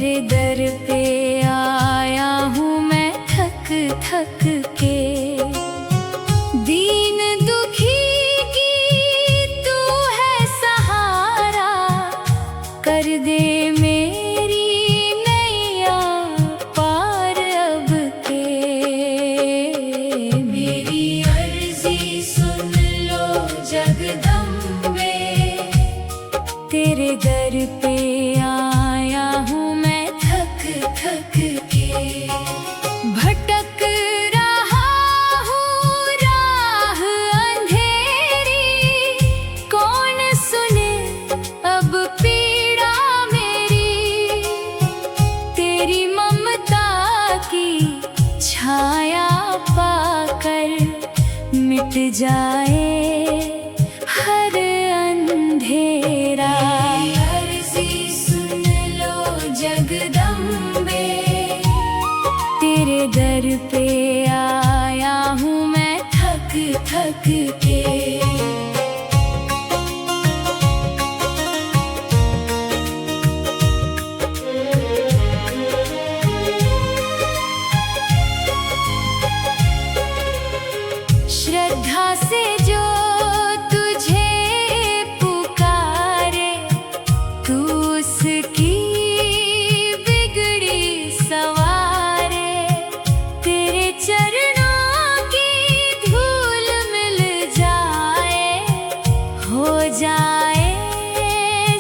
तेरे दर पे आया हूँ मैं थक थक के। दीन दुखी की तू है सहारा, कर दे मेरी नैया पार अब के। मेरी अर्जी सुन लो जगदम्बे, तेरे दर पे आया हूँ मैं थक थक के। भटक रहा हूँ राह अंधेरी, कौन सुने अब पीड़ा मेरी। तेरी ममता की छाया पाकर मिट जाए हर अंधेरा। अर्जी सुन लो जगदम्बे, तेरे दर पे आया हूँ मैं थक थक के। श्रद्धा से जो तुझे पुकारे, तू उसकी बिगड़ी सवारे। तेरे चरणों की धूल मिल जाए, हो जाए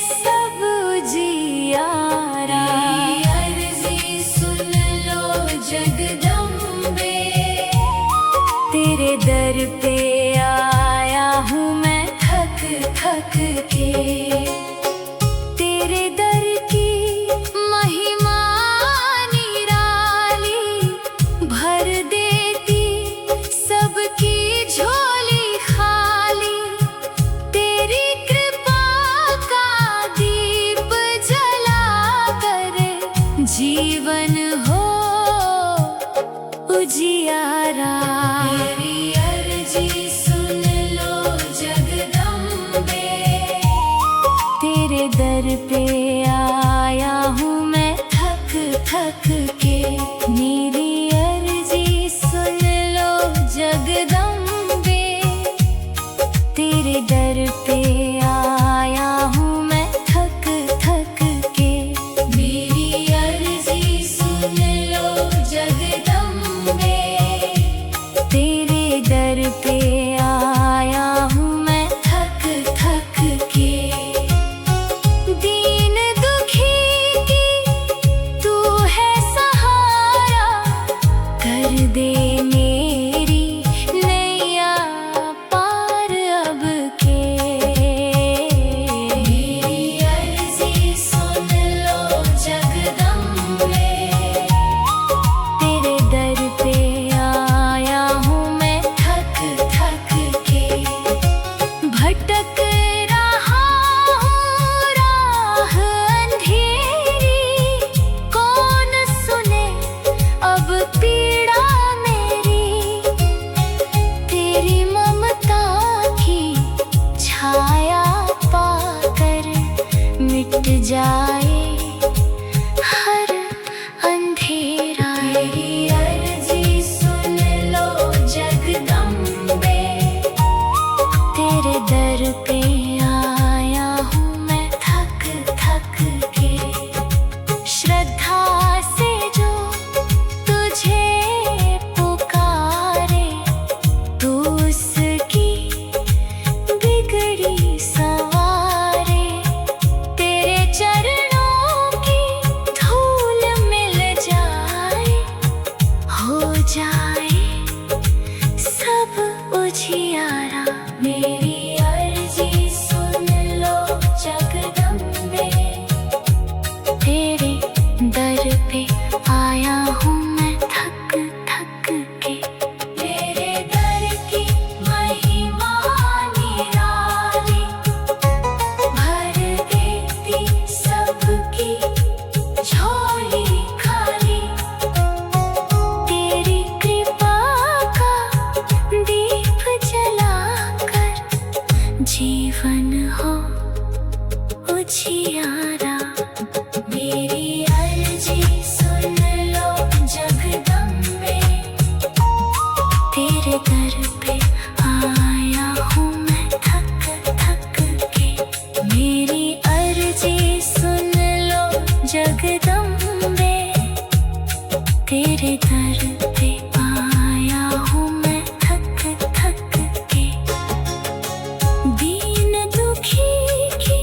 सब उजियारा। अर्जी सुन लो जगदम्बे, तेरे दर पे आया हूँ मैं थक थक के। तेरे दर की महिमा निराली, भर देती सबकी झोली खाली। तेरी कृपा का दीप जला कर जीवन हो उजियारा। मेरी अर्जी सुन लो जगदम्बे, तेरे दर पे आया हूँ मैं थक थक के। मेरी अर्जी सुन लो जगदम्बे, तेरे दर पे आया हूँ मैं थक थक के। मेरी अर्जी सुन लो जगदम्बे, तेरे दर पे आया हूँ मैं थक थक के। दीन दुखी की तू है सहारा, कर दे मेरी नैया पार अब के। मेरी अर्जी सुन लो जगदम्बे, तेरे दर पे आया हूँ मैं थक थक के। भटक रहा हूँ राह अंधेरी, कौन सुने अब पीड़ा मेरी। तेरी ममता की छाया पाकर मिट जाए हर अंधेरा। मेरी अर्जी सुन लो जगदम्बे, तेरे दर पे आया हूँ मैं थक थक के। श्रद्धा से जो तुझे पुकारे, तू उसकी बिगड़ी सवारे। तेरे चरणों की धूल मिल जाए, हो जाए सब उजियारा। मेरी अर्जी सुन लो जगदम्बे, तेरे दर पे आया हूँ मैं थक थक के। तेरे दर की महिमा निराली, भर देती सबकी झोली खाली। तेरी कृपा का दीप जलाकर जीवन हो उजियारा। मेरी अर्जी जगदम्बे तेरे दर पे आया हूँ मैं थक थक के। दीन दुखी की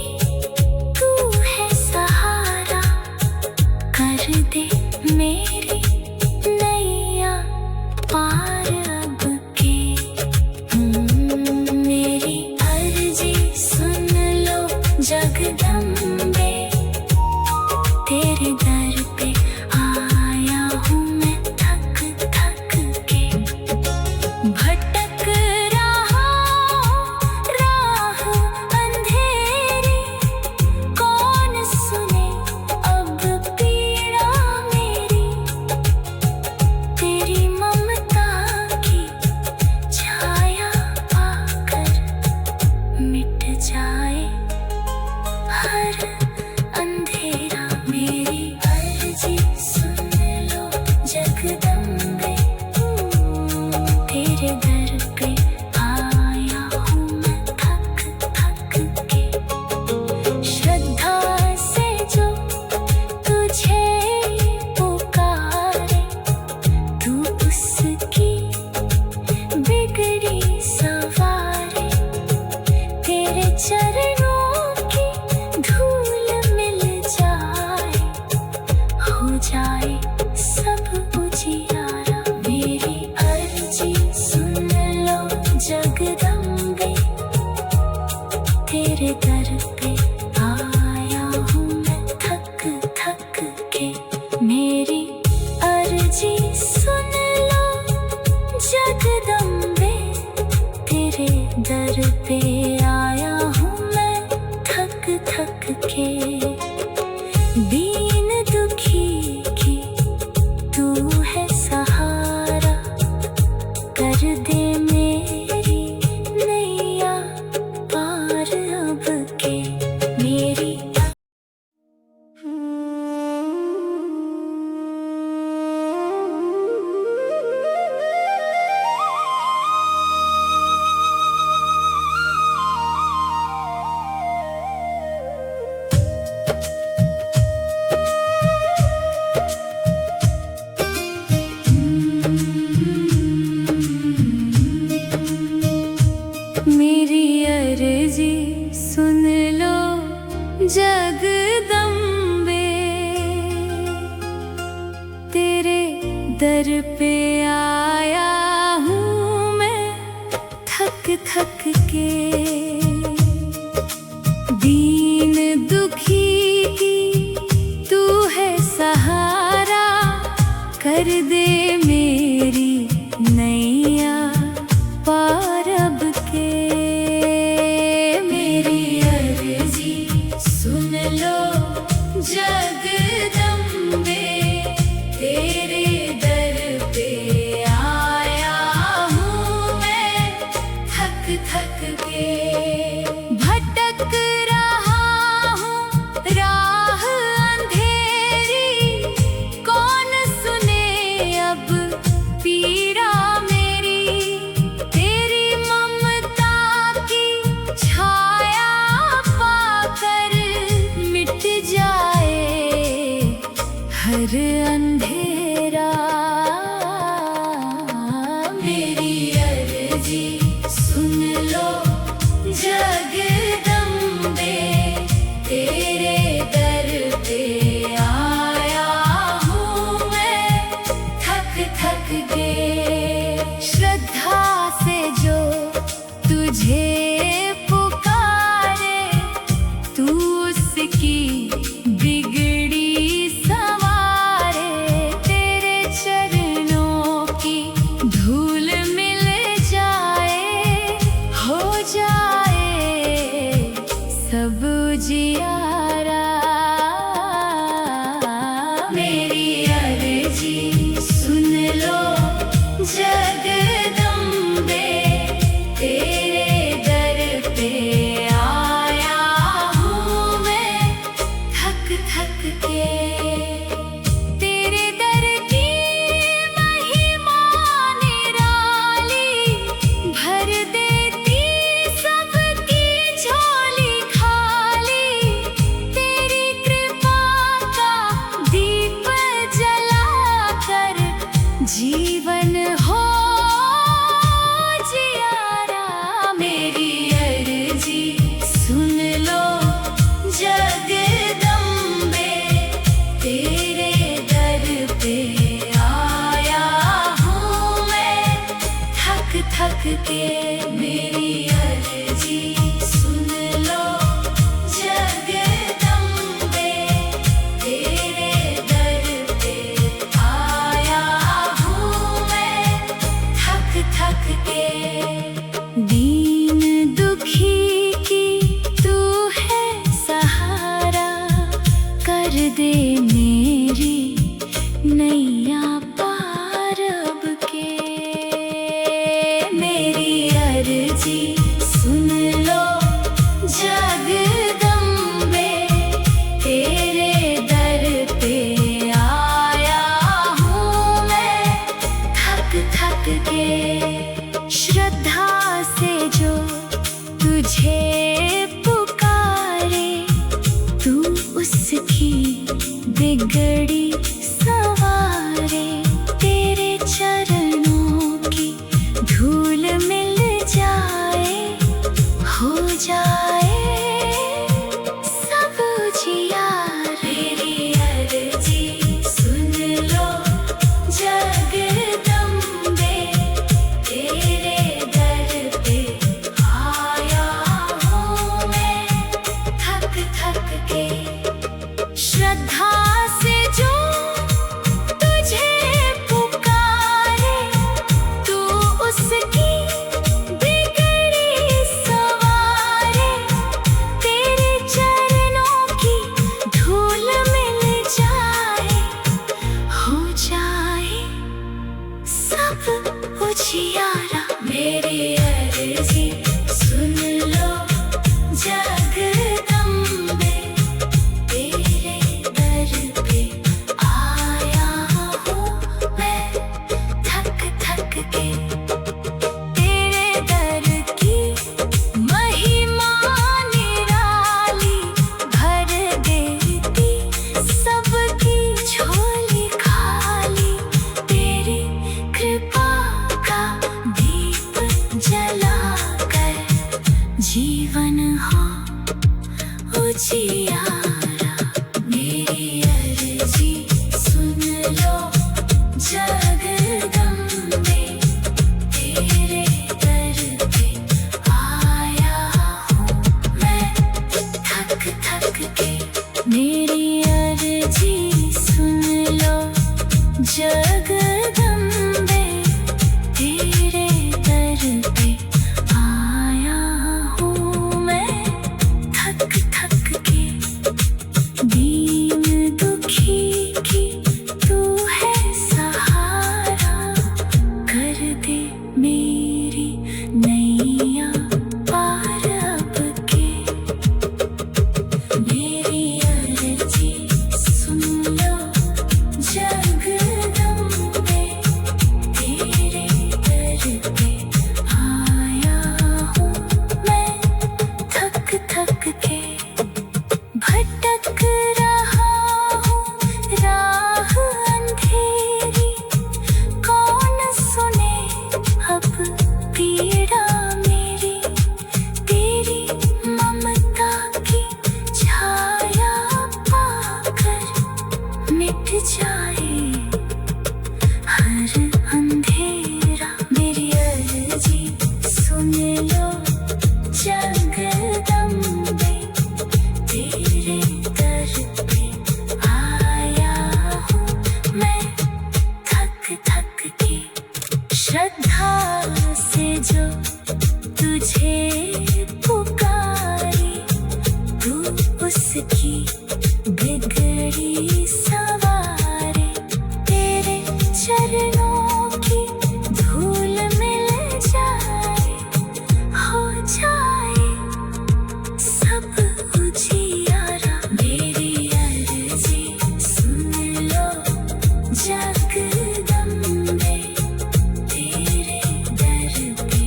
तू है सहारा, कर दे मेरी नैया पार अब के। मेरी अर्जी सुन लो जगदम्बे, तेरे दर पे आया हूँ मैं थक थक के। भटक रहा राह अंधेरी, कौन सुने अब पीड़ा मेरी। तेरी ममता की छाया पाकर मिट जाए हर अंधेरा। मेरी अर्जी सुन लो जगदम्बे, तेरे दर पे आया हूँ मैं थक थक के। श्रद्धा से जो तुझे पुकारे, तू उसकी बिगड़ी सवारे। तेरे चरणों की धूल मिल जाए, हो जाए सब उजियारा। मेरी अर्जी सुन लो जगदम्बे, तेरे दर पे आया हूँ मैं थक थक के। मेरी अर्जी सुन लो जगदम्बे, तेरे दर पे आया हूँ मैं थक थक के। दीन दुखी की तू है सहारा, कर दे मेरी नैया पार अब के। मेरी मेरी अर्जी सुन लो जगदम्बे, तेरे दर पे आया हूँ मैं थक थक के। दीन दुखी की तू है सहारा, कर दे मेरी नैया पार अब के। मेरी अर्जी सुन लो जगदम्बे, तेरे दर पे आया हूँ मैं थक थक के। भटक रहा हूँ राह अंधेरी, कौन सुने अब पीड़ा मेरी। तेरी ममता की छाया पाकर मिट जाए हर अंधेरा। मेरी अर्जी सुन लो जगदम्बे, तेरे दर पे आया हूँ मैं थक थक के। श्रद्धा से जो तुझे पुकारे, तू उसकी बिगड़ी सवारे। के मेरी अर्जी सुन लो जगदम्बे, तेरे दर पे आया हूँ मैं थक थक के। दीन दुखी की तू है सहारा, कर दे मेरी नैया पार अब के। मेरी अर्जी सुन लो जगदम्बे, तेरे दर पे आया हूँ मैं थक थक के। श्रद्धा से जो तुझे पुकारे, तू उसकी बिगड़ी सवारे, तेरे चरणों की धूल मिल जाए, हो जाए सब उजियार। मेरी अर्जी सुन लो जगदम्बे, तेरे दर पे आया हूँ मैं थक थक के। श्रद्धा से जो तुझे पुकारे, तू उसकी बिगड़ी सवारे, तेरे चरणों की धूल मिल जाए, हो जाए सब उजियारा। मेरी अर्जी सुन लो जगदम्बे, तेरे दर पे आया हूँ मैं थक थक के। तेरे दर की महिमा निराली, भर देती सबकी झोली खाली, तेरी कृपा का दीप जलाकर जीवन हो उजियारा। मेरी अर्जी सुन लो जगदम्बे, तेरे दर पे आया हूँ मैं थक थक के। मेरी अर्जी सुन लो जगदम्बे, तेरे दर पे आया हूँ मैं थक थक के। दीन दुखी की तू है सहारा, कर दे मेरी नैया पार अब के। मेरी अर्जी सुन लो जगदम्बे, तेरे दर पे आया हूँ मैं थक थक के। भटक रहा हूँ राह अंधेरी, कौन सुने अब पीड़ा मेरी, तेरी ममता की छाया पाकर मिट जाए हर अंधेरा। मेरी अर्जी सुन लो जगदम्बे, तेरे दर पे आया हूँ मैं थक थक के। श्रद्धा से जो तुझे पुकारे, तू उसकी बिगड़ी सवारे, तेरे चरणों की धूल मिल जाए, हो जाए सब उजियारा। मेरी अर्जी सुन लो जगदम्बे, तेरे दर पे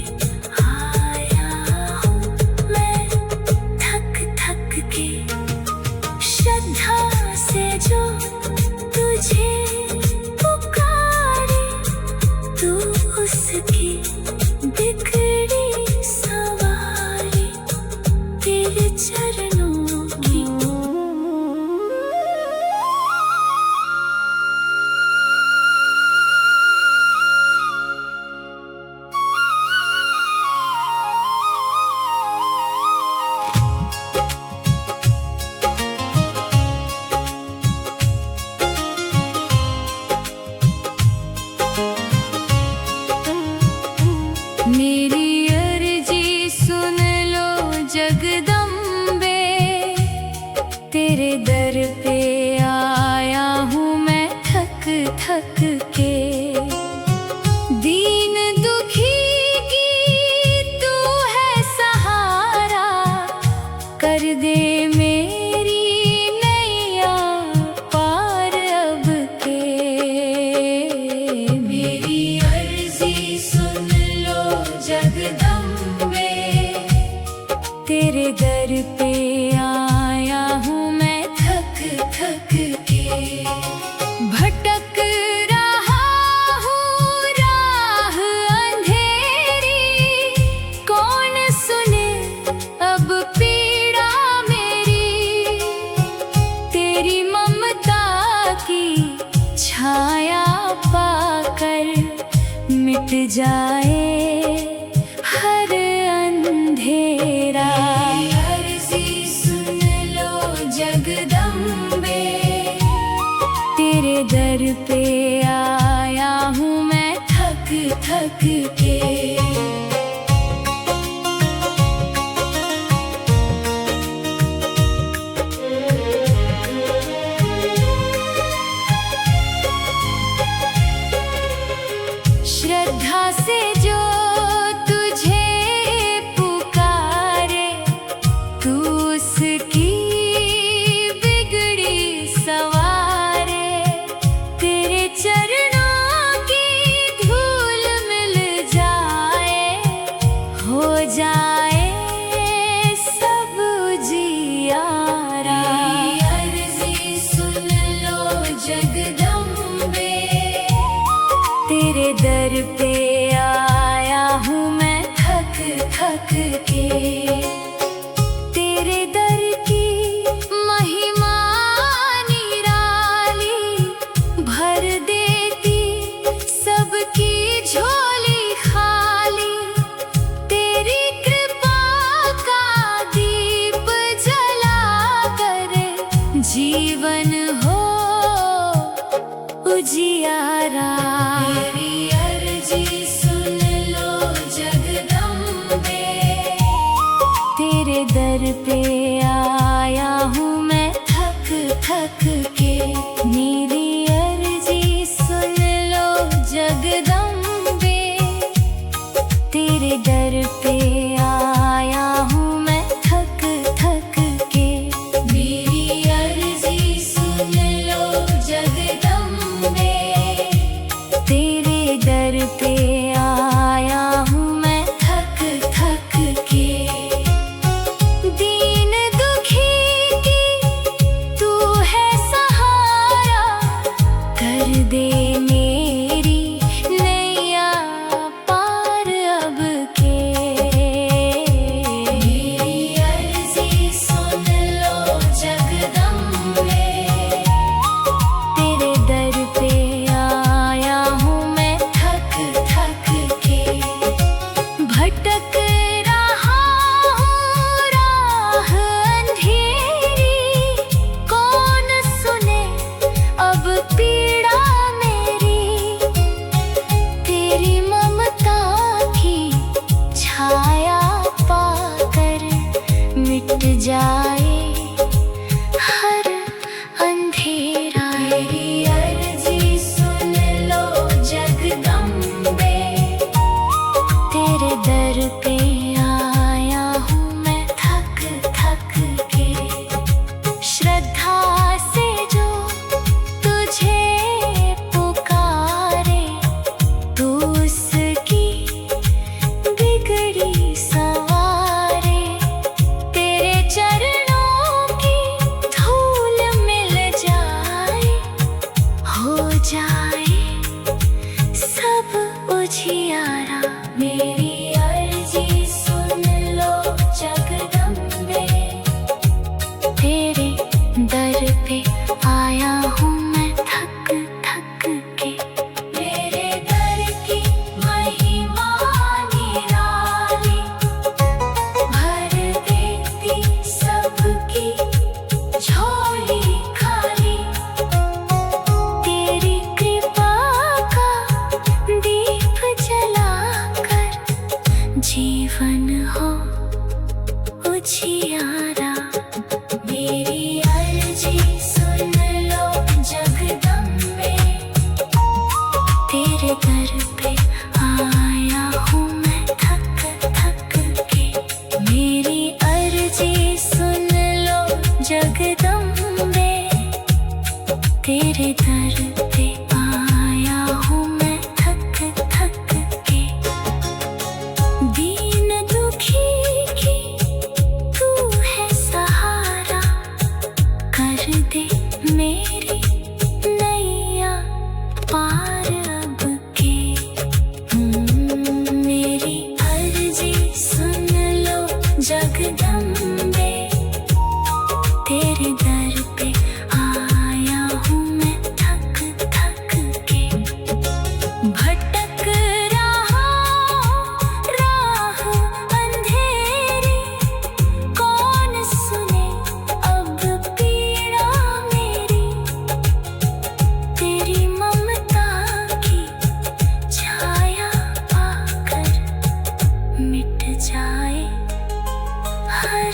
आया हूँ मैं थक थक के। श्रद्धा से जो तुझे पुकारे, तू उसकी बिगड़ी सवारी, तेरे चरणों की दर पे आया हूँ मैं थक थक के। दीन दुखी की तू है सहारा, कर दे मेरी नैया पार अब के। मेरी अर्जी सुन लो जगदम्बे, तेरे दर पे आया हूँ मैं थक थक के। भटक रहा हूँ राह अंधेरी, कौन सुने अब पीड़ा मेरी। तेरी ममता की छाया पाकर मिट जाए हर अंधेरा। अर्जी सुन लो जगदम्बे, तेरे दर पे आया हूँ मैं थक थक के। श्रद्धा से जो तुझे पुकारे, तू उसकी बिगड़ी सवारे। तेरे चरणों की धूल मिल जाए, हो जाए सब उजियारा। अर्जी सुन लो जगदम्बे, तेरे दर पे आया हूँ मैं थक थक के। तेरे दर की महिमा निराली, भर देती सबकी झोली खाली। तेरी कृपा का दीप जला कर जीवन हो उजियारा। मेरी अर्जी सुन लो जगदम्बे, तेरे दर पे आया हूँ मैं थक थक के। मेरी अर्जी सुन लो जगदम्बे, तेरे दर पे आया हूँ मैं थक थक के। मेरी अर्जी सुन लो जगदम्बे, तेरे दर पे आया हूँ मैं थक थक के। दीन दुखी की तू है सहारा, तेरे दर पे आया हूँ मैं थक थक के। दीन दुखी की तू है सहारा, कर दे मेरी नैया पार अब के। मेरी अर्जी सुन लो जगदम्बे, तेरे दर पे आया हूँ मैं थक थक के। भटक रहा राह अंधेरी, कौन सुने अब पीड़ा मेरी। तेरी ममता की छाया पाकर मिट जाए हर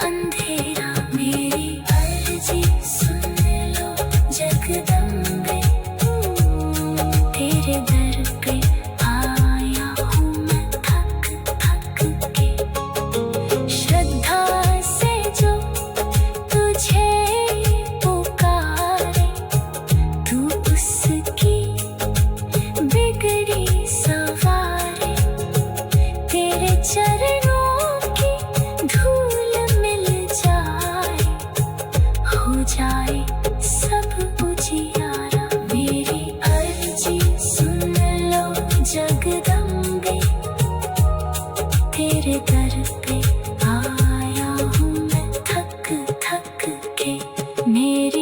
अंधेरा। मेरी अर्जी सुन लो जगदम्बे, तेरे दर पे आया हूँ मैं थक थक के। श्रद्धा से जो तुझे पुकारे, तू उसकी बिगड़ी सवारे। तेरे चरणों की धूल मिल जाए, हो जाए सब उजियारा। मेरी अर्जी सुन लो जगदम्बे, तेरे दर पे आया हूँ मैं थक थक के। मेरी